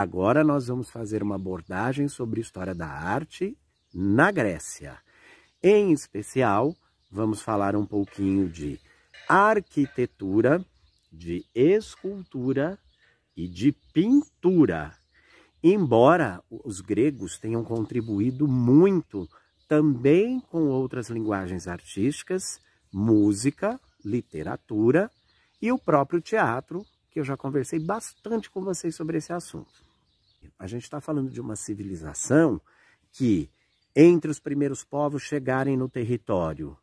agora nós vamos fazer uma abordagem sobre história da arte na Grécia. Em especial, vamos falar um pouquinho de arquitetura, de escultura e de pintura. Embora os gregos tenham contribuído muito também com outras linguagens artísticas, música, literatura e o próprio teatro, que eu já conversei bastante com vocês sobre esse assunto. A gente está falando de uma civilização que, entre os primeiros povos chegarem no território,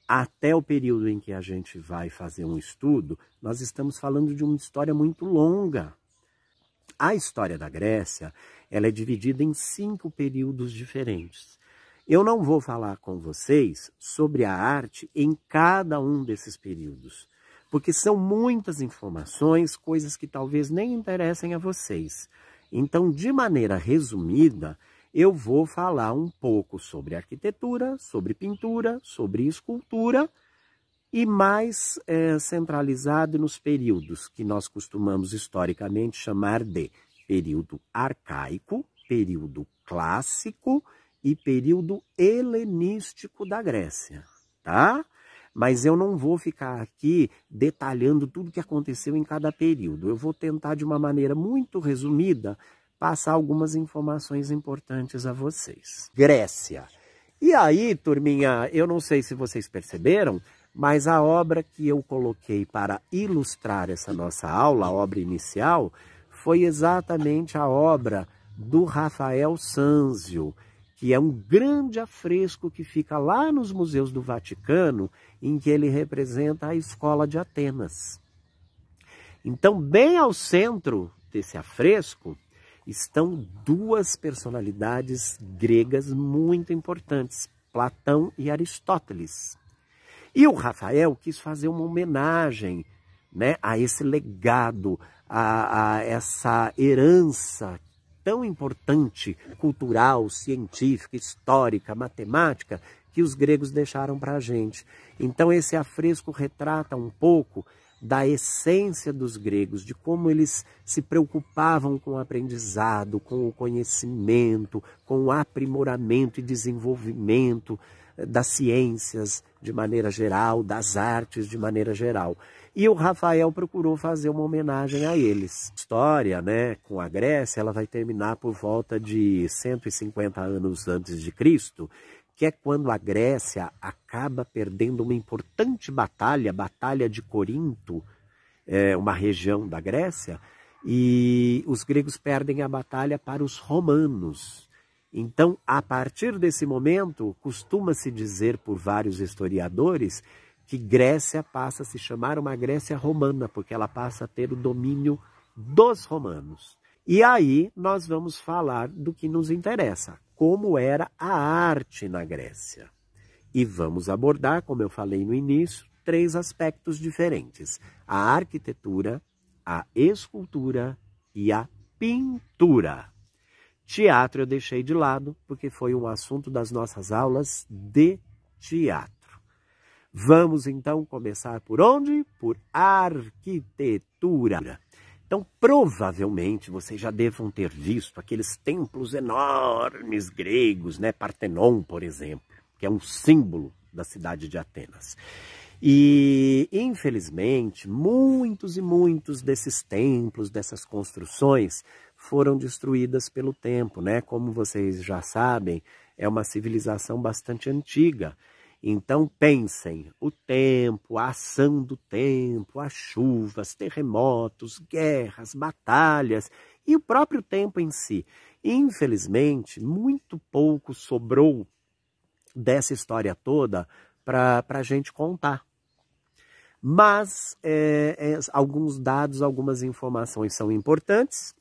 até o período em que a gente vai fazer um estudo, nós estamos falando de uma história muito longa. A história da Grécia, ela é dividida em 5 períodos diferentes. Eu não vou falar com vocês sobre a arte em cada um desses períodos, porque são muitas informações, coisas que talvez nem interessem a vocês. Então, de maneira resumida, eu vou falar um pouco sobre arquitetura, sobre pintura, sobre escultura e mais centralizado nos períodos que nós costumamos historicamente chamar de período arcaico, período clássico e período helenístico da Grécia, tá? Mas eu não vou ficar aqui detalhando tudo que aconteceu em cada período. Eu vou tentar, de uma maneira muito resumida, passar algumas informações importantes a vocês. Grécia. E aí, turminha, eu não sei se vocês perceberam, mas a obra que eu coloquei para ilustrar essa nossa aula, a obra inicial, foi exatamente a obra do Rafael Sanzio, que é um grande afresco que fica lá nos museus do Vaticano, em que ele representa a escola de Atenas. Então, bem ao centro desse afresco, estão 2 personalidades gregas muito importantes, Platão e Aristóteles. E o Rafael quis fazer uma homenagem, né, a esse legado, a essa herança tão importante, cultural, científica, histórica, matemática, que os gregos deixaram para a gente. Então esse afresco retrata um pouco da essência dos gregos, de como eles se preocupavam com o aprendizado, com o conhecimento, com o aprimoramento e desenvolvimento das ciências de maneira geral, das artes de maneira geral. E o Rafael procurou fazer uma homenagem a eles. A história, né, com a Grécia, ela vai terminar por volta de 150 anos antes de Cristo, que é quando a Grécia acaba perdendo uma importante batalha, a Batalha de Corinto, uma região da Grécia, e os gregos perdem a batalha para os romanos. Então, a partir desse momento, costuma-se dizer por vários historiadores que Grécia passa a se chamar uma Grécia romana, porque ela passa a ter o domínio dos romanos. E aí nós vamos falar do que nos interessa, como era a arte na Grécia. E vamos abordar, como eu falei no início, 3 aspectos diferentes: a arquitetura, a escultura e a pintura. Teatro eu deixei de lado, porque foi um assunto das nossas aulas de teatro. Vamos então começar por onde? Por arquitetura. Então, provavelmente, vocês já devam ter visto aqueles templos enormes gregos, né? Partenon, por exemplo, que é um símbolo da cidade de Atenas. E, infelizmente, muitos e muitos desses templos, dessas construções, foram destruídas pelo tempo, né? Como vocês já sabem, é uma civilização bastante antiga. Então pensem, o tempo, a ação do tempo, as chuvas, terremotos, guerras, batalhas e o próprio tempo em si. Infelizmente, muito pouco sobrou dessa história toda para a gente contar. Mas alguns dados, algumas informações são importantes.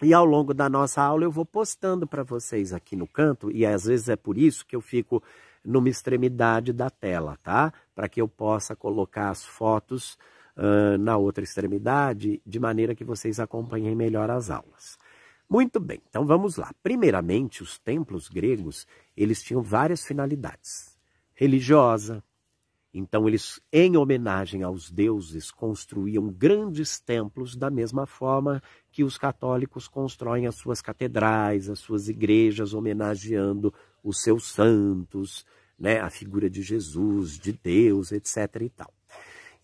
E ao longo da nossa aula eu vou postando para vocês aqui no canto, e às vezes é por isso que eu fico numa extremidade da tela, tá? Para que eu possa colocar as fotos na outra extremidade, de maneira que vocês acompanhem melhor as aulas. Muito bem, então vamos lá. Primeiramente, os templos gregos, eles tinham várias finalidades: religiosa, Então eles, em homenagem aos deuses, construíam grandes templos da mesma forma que os católicos constroem as suas catedrais, as suas igrejas, homenageando os seus santos, né, a figura de Jesus, de Deus, etc. e tal.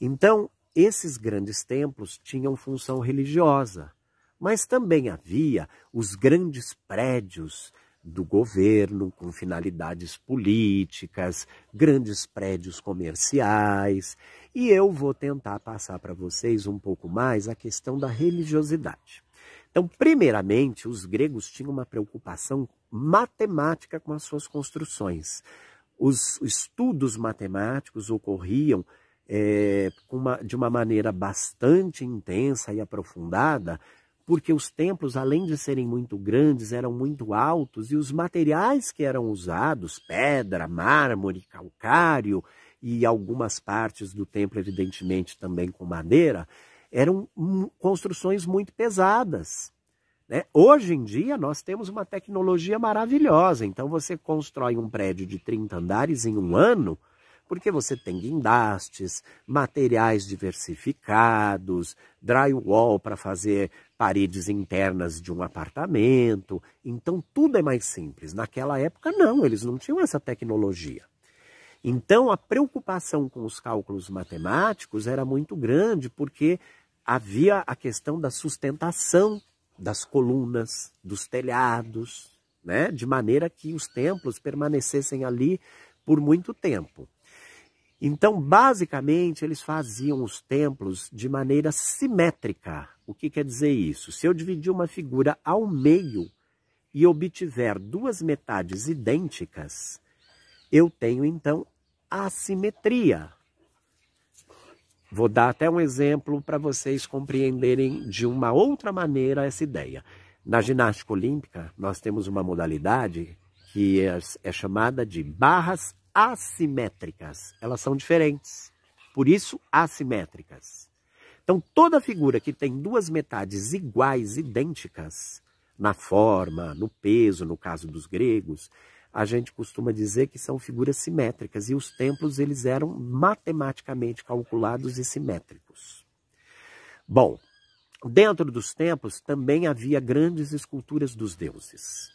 Então, esses grandes templos tinham função religiosa, mas também havia os grandes prédios do governo com finalidades políticas, grandes prédios comerciais, e eu vou tentar passar para vocês um pouco mais a questão da religiosidade. Então, primeiramente, os gregos tinham uma preocupação matemática com as suas construções. Os estudos matemáticos ocorriam de uma maneira bastante intensa e aprofundada, porque os templos, além de serem muito grandes, eram muito altos, e os materiais que eram usados, pedra, mármore, calcário, e algumas partes do templo, evidentemente, também com madeira, eram construções muito pesadas, né? Hoje em dia, nós temos uma tecnologia maravilhosa, então você constrói um prédio de 30 andares em um ano, porque você tem guindastes, materiais diversificados, drywall para fazer paredes internas de um apartamento. Então, tudo é mais simples. Naquela época, não, eles não tinham essa tecnologia. Então, a preocupação com os cálculos matemáticos era muito grande, porque havia a questão da sustentação das colunas, dos telhados, né? De maneira que os templos permanecessem ali por muito tempo. Então, basicamente, eles faziam os templos de maneira simétrica. O que quer dizer isso? Se eu dividir uma figura ao meio e obtiver duas metades idênticas, eu tenho, então, assimetria. Vou dar até um exemplo para vocês compreenderem de uma outra maneira essa ideia. Na ginástica olímpica, nós temos uma modalidade que é chamada de barras assimétricas. Elas são diferentes, por isso assimétricas. Então, toda figura que tem duas metades iguais, idênticas, na forma, no peso, no caso dos gregos, a gente costuma dizer que são figuras simétricas, e os templos eles eram matematicamente calculados e simétricos. Bom, dentro dos templos também havia grandes esculturas dos deuses,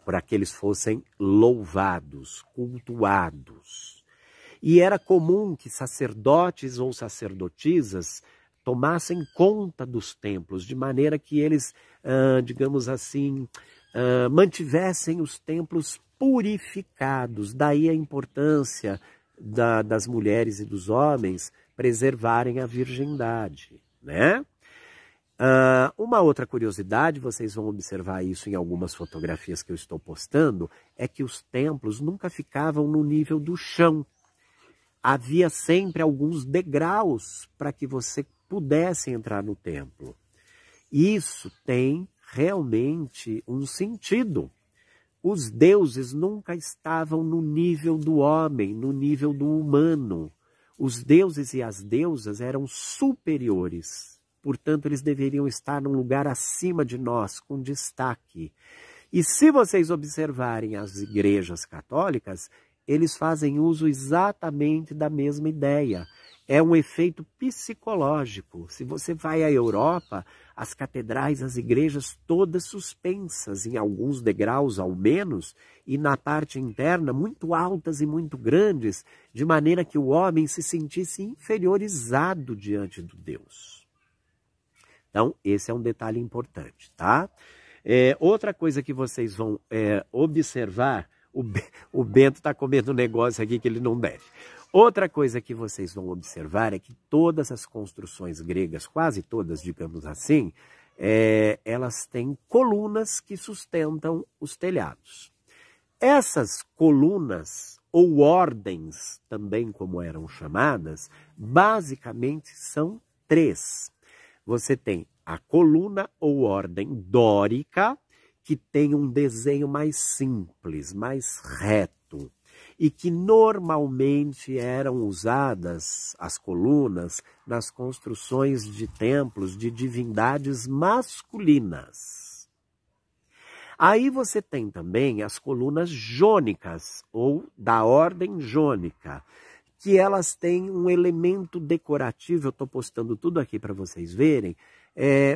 para que eles fossem louvados, cultuados. E era comum que sacerdotes ou sacerdotisas tomassem conta dos templos, de maneira que eles, digamos assim, mantivessem os templos purificados. Daí a importância das mulheres e dos homens preservarem a virgindade, né? Uma outra curiosidade, vocês vão observar isso em algumas fotografias que eu estou postando, é que os templos nunca ficavam no nível do chão. Havia sempre alguns degraus para que você pudesse entrar no templo. Isso tem realmente um sentido. Os deuses nunca estavam no nível do homem, no nível do humano. Os deuses e as deusas eram superiores. Portanto, eles deveriam estar num lugar acima de nós, com destaque. E se vocês observarem as igrejas católicas, eles fazem uso exatamente da mesma ideia. É um efeito psicológico. Se você vai à Europa, as catedrais, as igrejas todas suspensas, em alguns degraus ao menos, e na parte interna muito altas e muito grandes, de maneira que o homem se sentisse inferiorizado diante do Deus. Então, esse é um detalhe importante, tá? Outra coisa que vocês vão observar, o Bento está comendo um negócio aqui que ele não deve. Outra coisa que vocês vão observar é que todas as construções gregas, quase todas, digamos assim, elas têm colunas que sustentam os telhados. Essas colunas, ou ordens, também como eram chamadas, basicamente são três. Você tem a coluna ou ordem dórica, que tem um desenho mais simples, mais reto, e que normalmente eram usadas, as colunas, nas construções de templos de divindades masculinas. Aí você tem também as colunas jônicas, ou da ordem jônica, que elas têm um elemento decorativo, eu estou postando tudo aqui para vocês verem,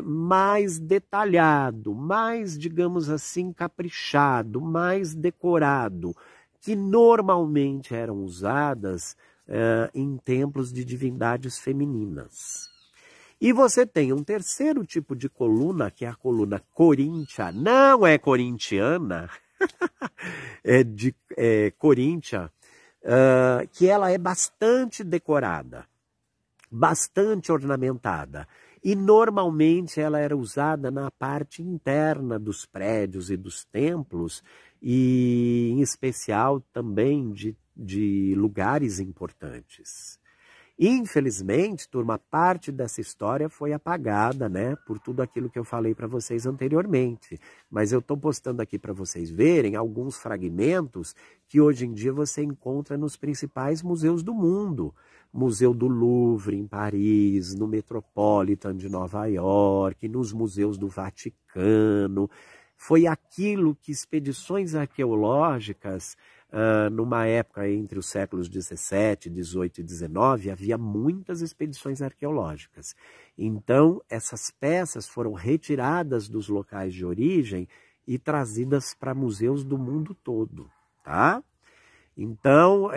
mais detalhado, mais, digamos assim, caprichado, mais decorado, que normalmente eram usadas em templos de divindades femininas. E você tem um terceiro tipo de coluna, que é a coluna coríntia, não é corintiana, é coríntia, que ela é bastante decorada, bastante ornamentada. E normalmente ela era usada na parte interna dos prédios e dos templos, e em especial também de lugares importantes. Infelizmente, turma, parte dessa história foi apagada, né, por tudo aquilo que eu falei para vocês anteriormente. Mas eu estou postando aqui para vocês verem alguns fragmentos que hoje em dia você encontra nos principais museus do mundo. Museu do Louvre, em Paris, no Metropolitan de Nova York, nos museus do Vaticano. Foi aquilo que expedições arqueológicas, numa época entre os séculos 17, 18 e 19, havia muitas expedições arqueológicas. Então, essas peças foram retiradas dos locais de origem e trazidas para museus do mundo todo, tá? Então,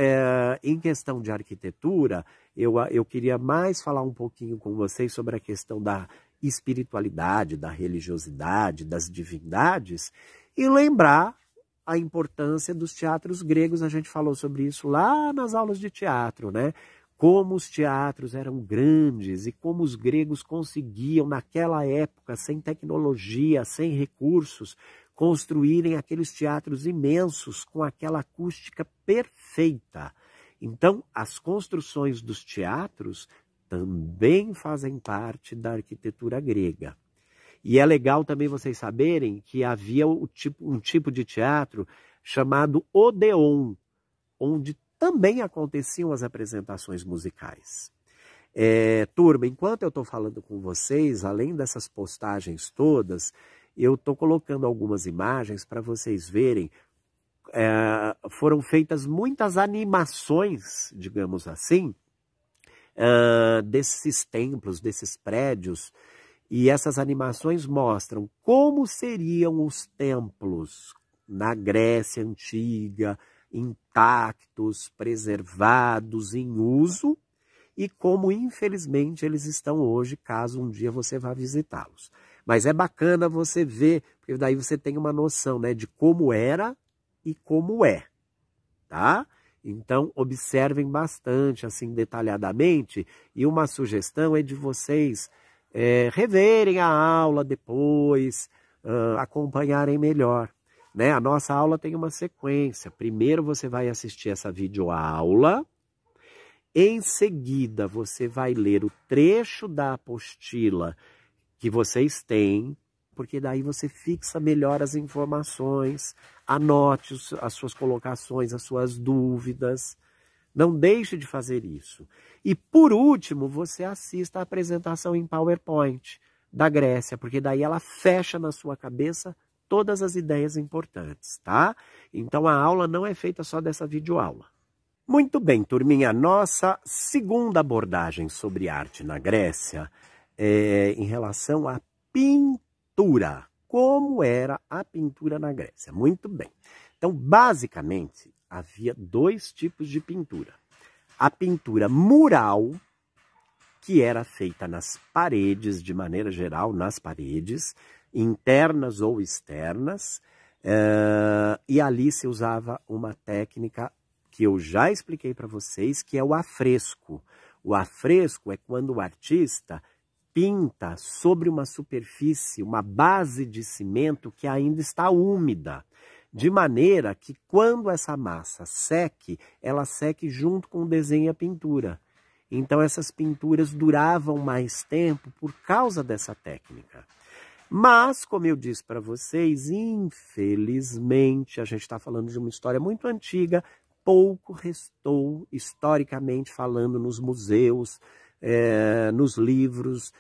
em questão de arquitetura, eu queria mais falar um pouquinho com vocês sobre a questão da espiritualidade, da religiosidade, das divindades, e lembrar a importância dos teatros gregos. A gente falou sobre isso lá nas aulas de teatro, né? Como os teatros eram grandes e como os gregos conseguiam, naquela época, sem tecnologia, sem recursos, construírem aqueles teatros imensos com aquela acústica perfeita. Então, as construções dos teatros também fazem parte da arquitetura grega. E é legal também vocês saberem que havia um tipo de teatro chamado Odeon, onde também aconteciam as apresentações musicais. Turma, enquanto eu estou falando com vocês, além dessas postagens todas, eu estou colocando algumas imagens para vocês verem. Foram feitas muitas animações, digamos assim, desses templos, desses prédios, e essas animações mostram como seriam os templos na Grécia Antiga, intactos, preservados, em uso, e como, infelizmente, eles estão hoje, caso um dia você vá visitá-los. Mas é bacana você ver, porque daí você tem uma noção, né, de como era e como é, tá? Então, observem bastante, assim, detalhadamente, e uma sugestão é de vocês reverem a aula depois, acompanharem melhor, né? A nossa aula tem uma sequência. Primeiro você vai assistir essa videoaula, em seguida você vai ler o trecho da apostila que vocês têm, porque daí você fixa melhor as informações, anote as suas colocações, as suas dúvidas. Não deixe de fazer isso. E, por último, você assista a apresentação em PowerPoint da Grécia, porque daí ela fecha na sua cabeça todas as ideias importantes, tá? Então, a aula não é feita só dessa videoaula. Muito bem, turminha. Nossa segunda abordagem sobre arte na Grécia é em relação à pintura. Como era a pintura na Grécia? Muito bem. Então, basicamente, havia dois tipos de pintura. A pintura mural, que era feita nas paredes, de maneira geral, nas paredes, internas ou externas, e ali se usava uma técnica que eu já expliquei para vocês, que é o afresco. O afresco é quando o artista pinta sobre uma superfície, uma base de cimento que ainda está úmida, de maneira que quando essa massa seque, ela seque junto com o desenho e a pintura. Então essas pinturas duravam mais tempo por causa dessa técnica. Mas, como eu disse para vocês, infelizmente, a gente está falando de uma história muito antiga, pouco restou, historicamente falando, nos museus, nos livros,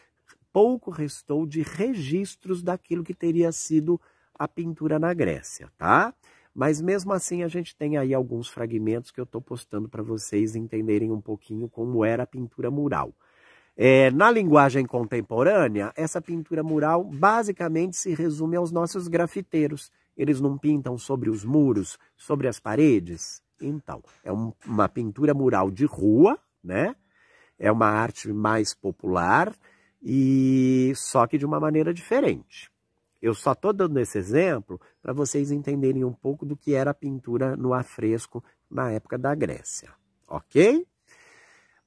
pouco restou de registros daquilo que teria sido a pintura na Grécia, tá? Mas mesmo assim a gente tem aí alguns fragmentos que eu estou postando para vocês entenderem um pouquinho como era a pintura mural. Na linguagem contemporânea, essa pintura mural basicamente se resume aos nossos grafiteiros. Eles não pintam sobre os muros, sobre as paredes? Então, é uma pintura mural de rua, né? É uma arte mais popular, e só que de uma maneira diferente. Eu só estou dando esse exemplo para vocês entenderem um pouco do que era a pintura no afresco na época da Grécia, ok?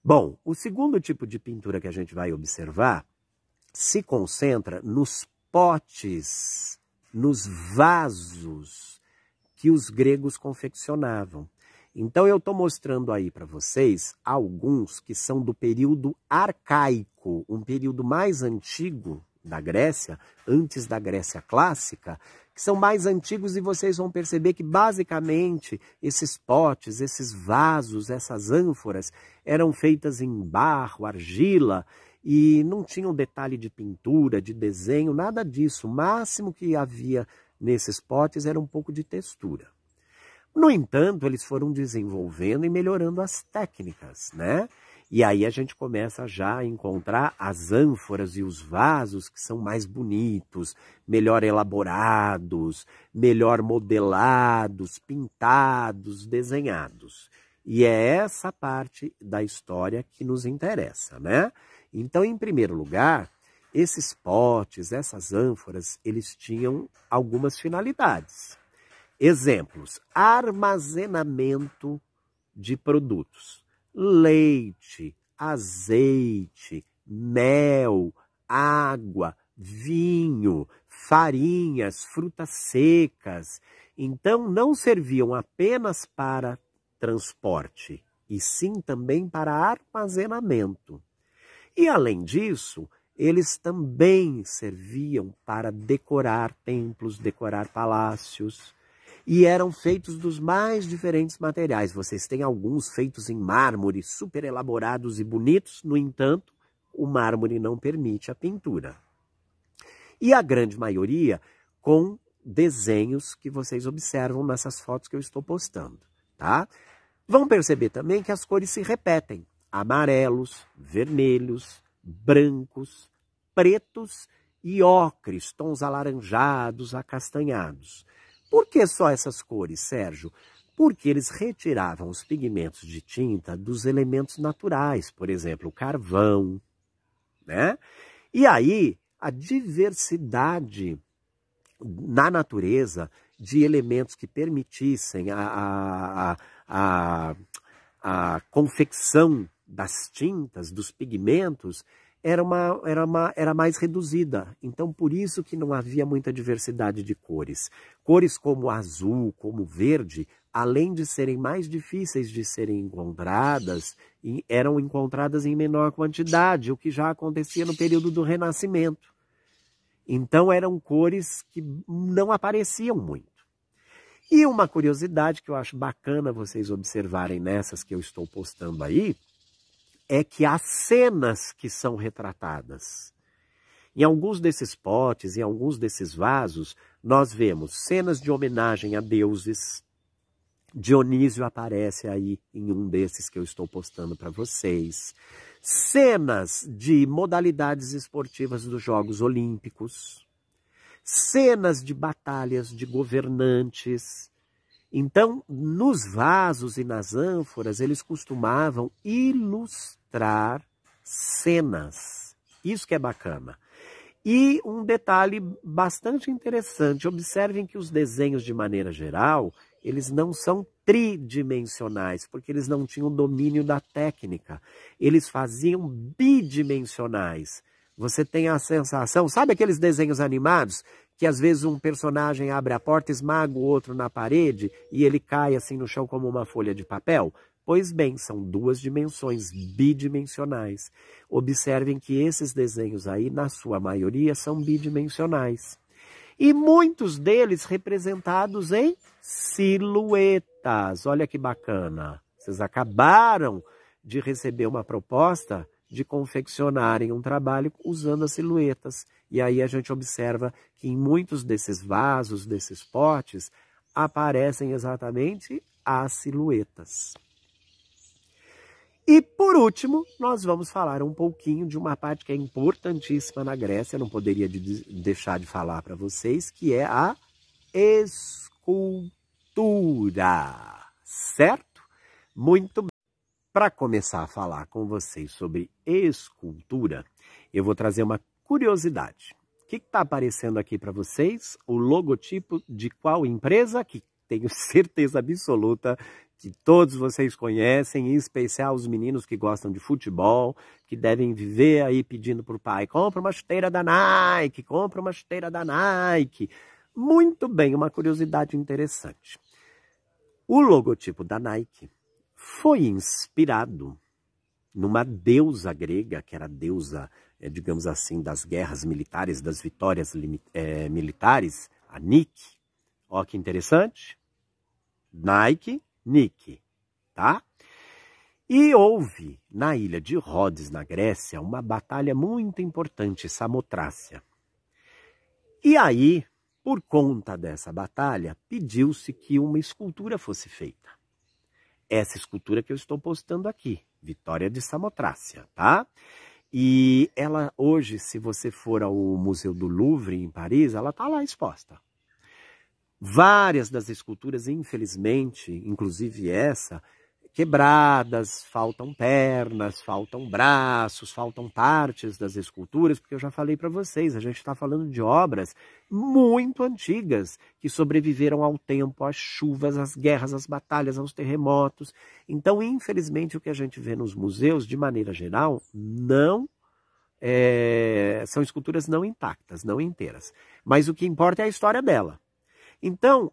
Bom, o segundo tipo de pintura que a gente vai observar se concentra nos potes, nos vasos que os gregos confeccionavam. Então eu estou mostrando aí para vocês alguns que são do período arcaico, um período mais antigo da Grécia, antes da Grécia clássica, que são mais antigos, e vocês vão perceber que basicamente esses potes, esses vasos, essas ânforas eram feitas em barro, argila, e não tinham detalhe de pintura, de desenho, nada disso. O máximo que havia nesses potes era um pouco de textura. No entanto, eles foram desenvolvendo e melhorando as técnicas, né? E aí a gente começa já a encontrar as ânforas e os vasos que são mais bonitos, melhor elaborados, melhor modelados, pintados, desenhados. E é essa parte da história que nos interessa, né? Então, em primeiro lugar, esses potes, essas ânforas, eles tinham algumas finalidades. Exemplos: armazenamento de produtos. Leite, azeite, mel, água, vinho, farinhas, frutas secas. Então, não serviam apenas para transporte, e sim também para armazenamento. E, além disso, eles também serviam para decorar templos, decorar palácios. E eram feitos dos mais diferentes materiais. Vocês têm alguns feitos em mármore, super elaborados e bonitos. No entanto, o mármore não permite a pintura. E a grande maioria com desenhos que vocês observam nessas fotos que eu estou postando, tá? Vão perceber também que as cores se repetem. Amarelos, vermelhos, brancos, pretos e ocres, tons alaranjados, acastanhados. Por que só essas cores, Sérgio? Porque eles retiravam os pigmentos de tinta dos elementos naturais, por exemplo, o carvão, né? E aí, a diversidade na natureza de elementos que permitissem a confecção das tintas, dos pigmentos, era mais reduzida. Então, por isso que não havia muita diversidade de cores. Cores como azul, como verde, além de serem mais difíceis de serem encontradas, eram encontradas em menor quantidade, o que já acontecia no período do Renascimento. Então, eram cores que não apareciam muito. E uma curiosidade que eu acho bacana vocês observarem nessas que eu estou postando aí, é que há cenas que são retratadas. Em alguns desses potes, em alguns desses vasos, nós vemos cenas de homenagem a deuses. Dionísio aparece aí em um desses que eu estou postando para vocês. Cenas de modalidades esportivas dos Jogos Olímpicos. Cenas de batalhas de governantes. Então, nos vasos e nas ânforas, eles costumavam ilustrar cenas. Isso que é bacana. E um detalhe bastante interessante, observem que os desenhos, de maneira geral, eles não são tridimensionais, porque eles não tinham domínio da técnica. Eles faziam bidimensionais. Você tem a sensação, sabe aqueles desenhos animados? Que às vezes um personagem abre a porta, esmaga o outro na parede e ele cai assim no chão como uma folha de papel? Pois bem, são duas dimensões bidimensionais. Observem que esses desenhos aí, na sua maioria, são bidimensionais. E muitos deles representados em silhuetas. Olha que bacana. Vocês acabaram de receber uma proposta de confeccionarem um trabalho usando as silhuetas. E aí a gente observa que em muitos desses vasos, desses potes, aparecem exatamente as silhuetas. E por último, nós vamos falar um pouquinho de uma parte que é importantíssima na Grécia, não poderia deixar de falar para vocês, que é a escultura, certo? Muito bem. Para começar a falar com vocês sobre escultura, eu vou trazer uma curiosidade. O que está aparecendo aqui para vocês? O logotipo de qual empresa? Que tenho certeza absoluta que todos vocês conhecem, em especial os meninos que gostam de futebol, que devem viver aí pedindo para o pai, compra uma chuteira da Nike, compra uma chuteira da Nike. Muito bem, uma curiosidade interessante. O logotipo da Nike foi inspirado numa deusa grega, que era a deusa, digamos assim, das guerras militares, das vitórias militares, a Nike. Ó que interessante. Nike, Nike, tá? E houve, na ilha de Rhodes, na Grécia, uma batalha muito importante, Samotrácia. E aí, por conta dessa batalha, pediu-se que uma escultura fosse feita. Essa escultura que eu estou postando aqui, Vitória de Samotrácia, tá? E ela hoje, se você for ao Museu do Louvre, em Paris, ela está lá exposta. Várias das esculturas, infelizmente, inclusive essa, quebradas, faltam pernas, faltam braços, faltam partes das esculturas, porque eu já falei para vocês, a gente está falando de obras muito antigas, que sobreviveram ao tempo, às chuvas, às guerras, às batalhas, aos terremotos. Então, infelizmente, o que a gente vê nos museus, de maneira geral, são esculturas não intactas, não inteiras. Mas o que importa é a história dela. Então,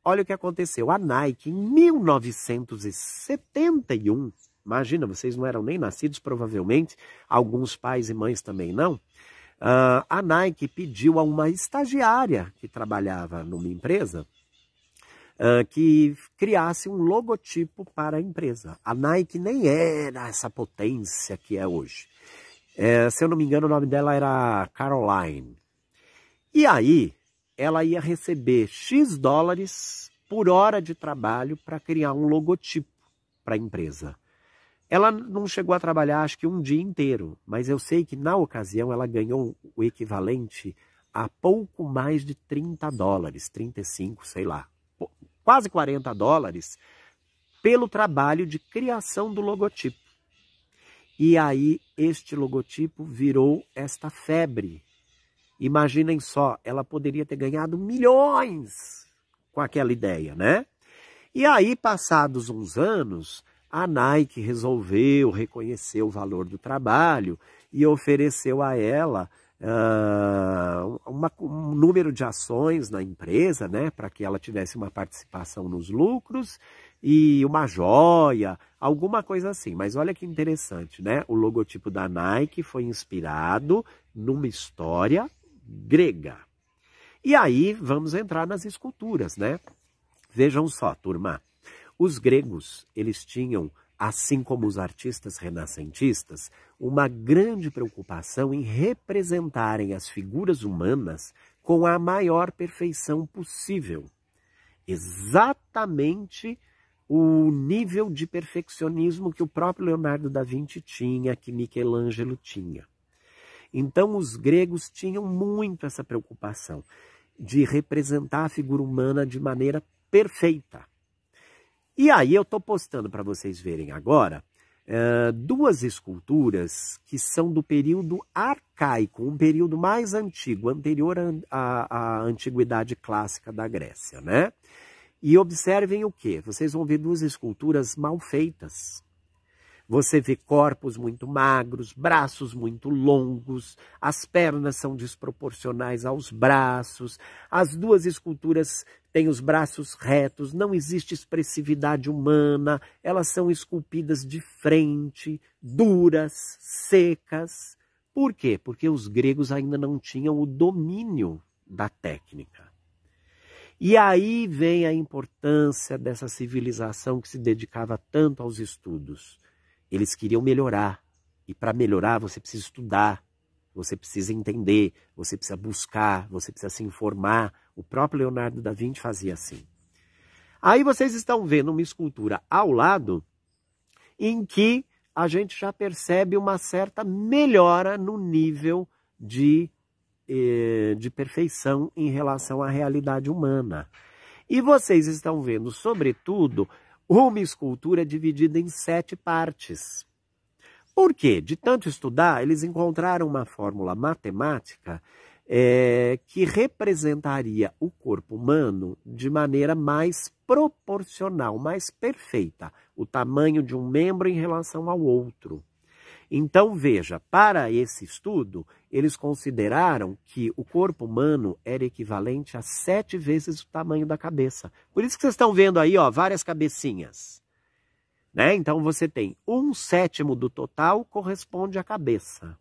olha o que aconteceu. A Nike, em 1971, imagina, vocês não eram nem nascidos, provavelmente, alguns pais e mães também não. A Nike pediu a uma estagiária que trabalhava numa empresa que criasse um logotipo para a empresa. A Nike nem era essa potência que é hoje. Se eu não me engano, o nome dela era Caroline. E aí, ela ia receber X dólares por hora de trabalho para criar um logotipo para a empresa. Ela não chegou a trabalhar, acho que um dia inteiro, mas eu sei que na ocasião ela ganhou o equivalente a pouco mais de 30 dólares, 35, sei lá, quase 40 dólares, pelo trabalho de criação do logotipo. E aí este logotipo virou esta febre. Imaginem só, ela poderia ter ganhado milhões com aquela ideia, né? E aí, passados uns anos, a Nike resolveu reconhecer o valor do trabalho e ofereceu a ela um número de ações na empresa, né? Para que ela tivesse uma participação nos lucros e uma joia, alguma coisa assim. Mas olha que interessante, né? O logotipo da Nike foi inspirado numa história grega. E aí vamos entrar nas esculturas, né? Vejam só, turma. Os gregos, eles tinham, assim como os artistas renascentistas, uma grande preocupação em representarem as figuras humanas com a maior perfeição possível. Exatamente o nível de perfeccionismo que o próprio Leonardo da Vinci tinha, que Michelangelo tinha. Então, os gregos tinham muito essa preocupação de representar a figura humana de maneira perfeita. E aí eu estou postando para vocês verem agora duas esculturas que são do período arcaico, um período mais antigo, anterior à antiguidade clássica da Grécia, né? E observem o quê? Vocês vão ver duas esculturas mal feitas. Você vê corpos muito magros, braços muito longos, as pernas são desproporcionais aos braços, as duas esculturas têm os braços retos, não existe expressividade humana, elas são esculpidas de frente, duras, secas. Por quê? Porque os gregos ainda não tinham o domínio da técnica. E aí vem a importância dessa civilização que se dedicava tanto aos estudos. Eles queriam melhorar, e para melhorar você precisa estudar, você precisa entender, você precisa buscar, você precisa se informar. O próprio Leonardo da Vinci fazia assim. Aí vocês estão vendo uma escultura ao lado em que a gente já percebe uma certa melhora no nível de perfeição em relação à realidade humana. E vocês estão vendo, sobretudo, uma escultura dividida em 7 partes. Por quê? De tanto estudar, eles encontraram uma fórmula matemática que representaria o corpo humano de maneira mais proporcional, mais perfeita, o tamanho de um membro em relação ao outro. Então, veja, para esse estudo, eles consideraram que o corpo humano era equivalente a 7 vezes o tamanho da cabeça. Por isso que vocês estão vendo aí, ó, várias cabecinhas. Né? Então, você tem 1/7 do total corresponde à cabeça.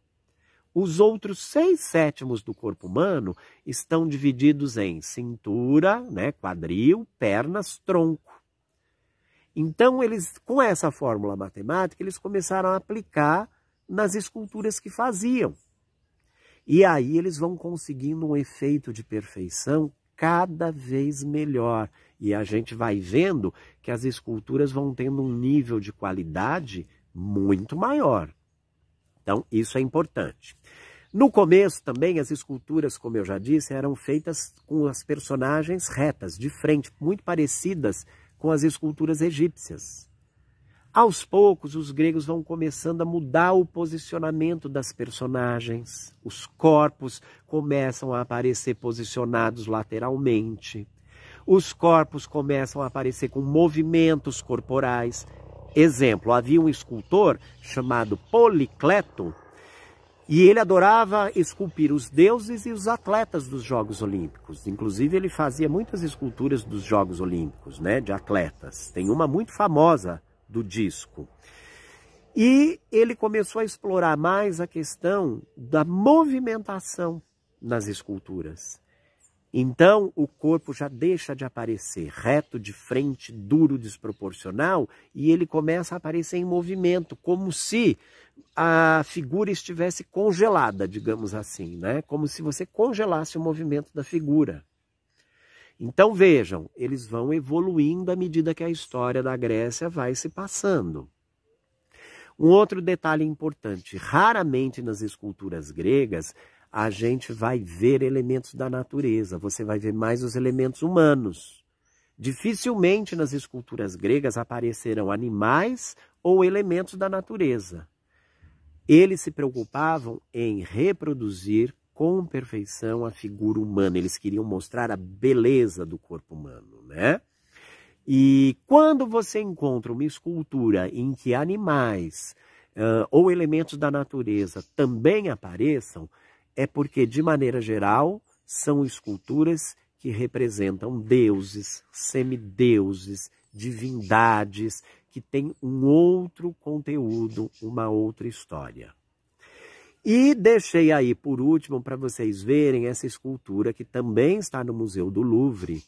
Os outros 6/7 do corpo humano estão divididos em cintura, né, quadril, pernas, tronco. Então, eles, com essa fórmula matemática, eles começaram a aplicar nas esculturas que faziam. E aí eles vão conseguindo um efeito de perfeição cada vez melhor. E a gente vai vendo que as esculturas vão tendo um nível de qualidade muito maior. Então, isso é importante. No começo também, as esculturas, como eu já disse, eram feitas com as personagens retas, de frente, muito parecidas com as esculturas egípcias. Aos poucos, os gregos vão começando a mudar o posicionamento das personagens. Os corpos começam a aparecer posicionados lateralmente. Os corpos começam a aparecer com movimentos corporais. Exemplo, havia um escultor chamado Policleto, e ele adorava esculpir os deuses e os atletas dos Jogos Olímpicos. Inclusive, ele fazia muitas esculturas dos Jogos Olímpicos, né, de atletas. Tem uma muito famosa do disco. E ele começou a explorar mais a questão da movimentação nas esculturas. Então, o corpo já deixa de aparecer reto, de frente, duro, desproporcional, e ele começa a aparecer em movimento, como se a figura estivesse congelada, digamos assim, né? Como se você congelasse o movimento da figura. Então, vejam, eles vão evoluindo à medida que a história da Grécia vai se passando. Um outro detalhe importante, raramente nas esculturas gregas, a gente vai ver elementos da natureza, você vai ver mais os elementos humanos. Dificilmente nas esculturas gregas aparecerão animais ou elementos da natureza. Eles se preocupavam em reproduzir com perfeição a figura humana. Eles queriam mostrar a beleza do corpo humano, né? E quando você encontra uma escultura em que animais ou elementos da natureza também apareçam, é porque, de maneira geral, são esculturas que representam deuses, semideuses, divindades, que têm um outro conteúdo, uma outra história. E deixei aí, por último, para vocês verem essa escultura que também está no Museu do Louvre,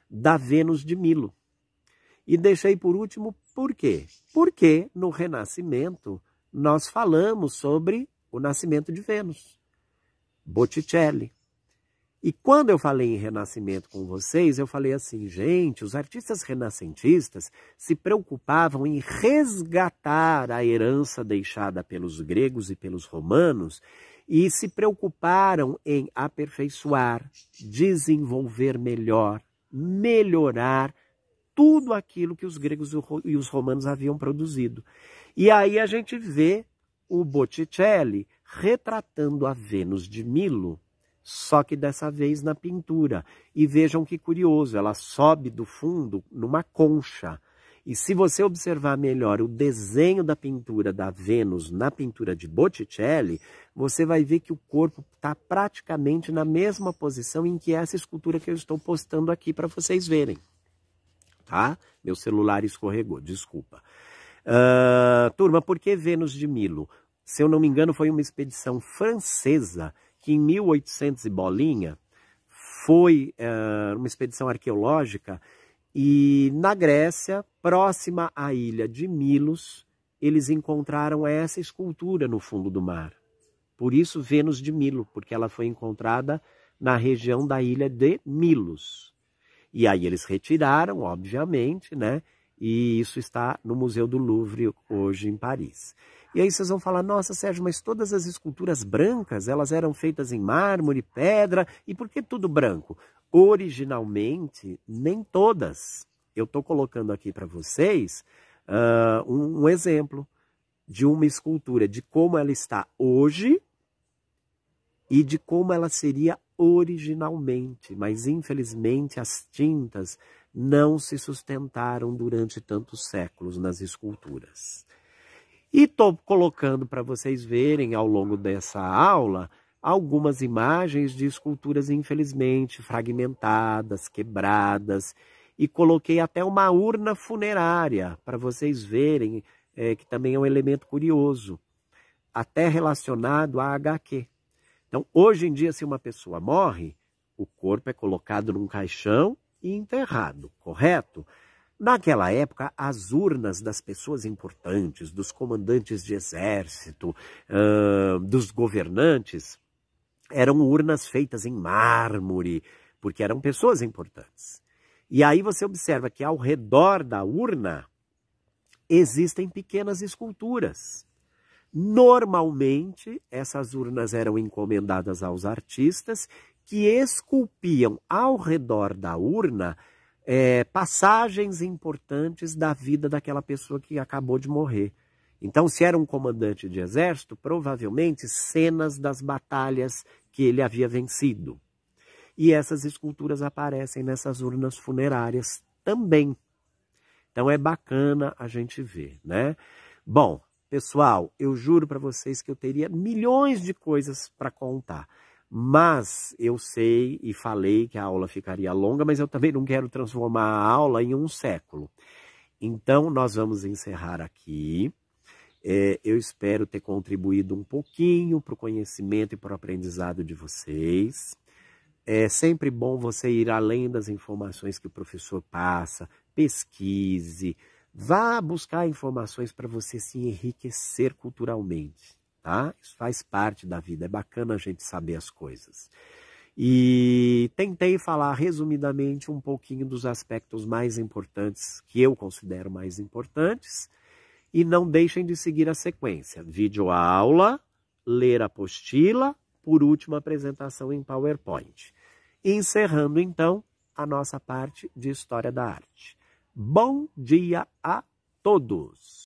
da Vênus de Milo. E deixei por último, por quê? Porque no Renascimento nós falamos sobre o nascimento de Vênus, Botticelli. E quando eu falei em Renascimento com vocês, eu falei assim, gente, os artistas renascentistas se preocupavam em resgatar a herança deixada pelos gregos e pelos romanos e se preocuparam em aperfeiçoar, desenvolver melhor, melhorar tudo aquilo que os gregos e os romanos haviam produzido. E aí a gente vê o Botticelli retratando a Vênus de Milo, só que dessa vez na pintura. E vejam que curioso, ela sobe do fundo numa concha. E se você observar melhor o desenho da pintura da Vênus na pintura de Botticelli, você vai ver que o corpo está praticamente na mesma posição em que essa escultura que eu estou postando aqui para vocês verem. Tá? Meu celular escorregou, desculpa. Turma, por que Vênus de Milo? Se eu não me engano, foi uma expedição francesa que em 1800 e bolinha foi uma expedição arqueológica e na Grécia, próxima à ilha de Milos, eles encontraram essa escultura no fundo do mar. Por isso Vênus de Milo, porque ela foi encontrada na região da ilha de Milos. E aí eles retiraram, obviamente, né? E isso está no Museu do Louvre hoje em Paris. E aí vocês vão falar, nossa, Sérgio, mas todas as esculturas brancas, elas eram feitas em mármore, pedra, e por que tudo branco? Originalmente, nem todas. Eu estou colocando aqui para vocês um exemplo de uma escultura, de como ela está hoje e de como ela seria originalmente. Mas, infelizmente, as tintas não se sustentaram durante tantos séculos nas esculturas. E estou colocando para vocês verem ao longo dessa aula algumas imagens de esculturas, infelizmente, fragmentadas, quebradas. E coloquei até uma urna funerária para vocês verem, que também é um elemento curioso, até relacionado a HQ. Então, hoje em dia, se uma pessoa morre, o corpo é colocado num caixão e enterrado, correto? Naquela época, as urnas das pessoas importantes, dos comandantes de exército, dos governantes, eram urnas feitas em mármore, porque eram pessoas importantes. E aí você observa que ao redor da urna existem pequenas esculturas. Normalmente, essas urnas eram encomendadas aos artistas que esculpiam ao redor da urna passagens importantes da vida daquela pessoa que acabou de morrer. Então, se era um comandante de exército, provavelmente cenas das batalhas que ele havia vencido. E essas esculturas aparecem nessas urnas funerárias também. Então é bacana a gente ver, né? Bom, pessoal, eu juro para vocês que eu teria milhões de coisas para contar. Mas eu sei e falei que a aula ficaria longa, mas eu também não quero transformar a aula em um século. Então nós vamos encerrar aqui. Eu espero ter contribuído um pouquinho para o conhecimento e para o aprendizado de vocês. É sempre bom você ir além das informações que o professor passa, pesquise, vá buscar informações para você se enriquecer culturalmente, tá? Isso faz parte da vida, é bacana a gente saber as coisas. E tentei falar resumidamente um pouquinho dos aspectos mais importantes, que eu considero mais importantes, e não deixem de seguir a sequência. Videoaula, ler a apostila, por último, a apresentação em PowerPoint. Encerrando, então, a nossa parte de História da Arte. Bom dia a todos!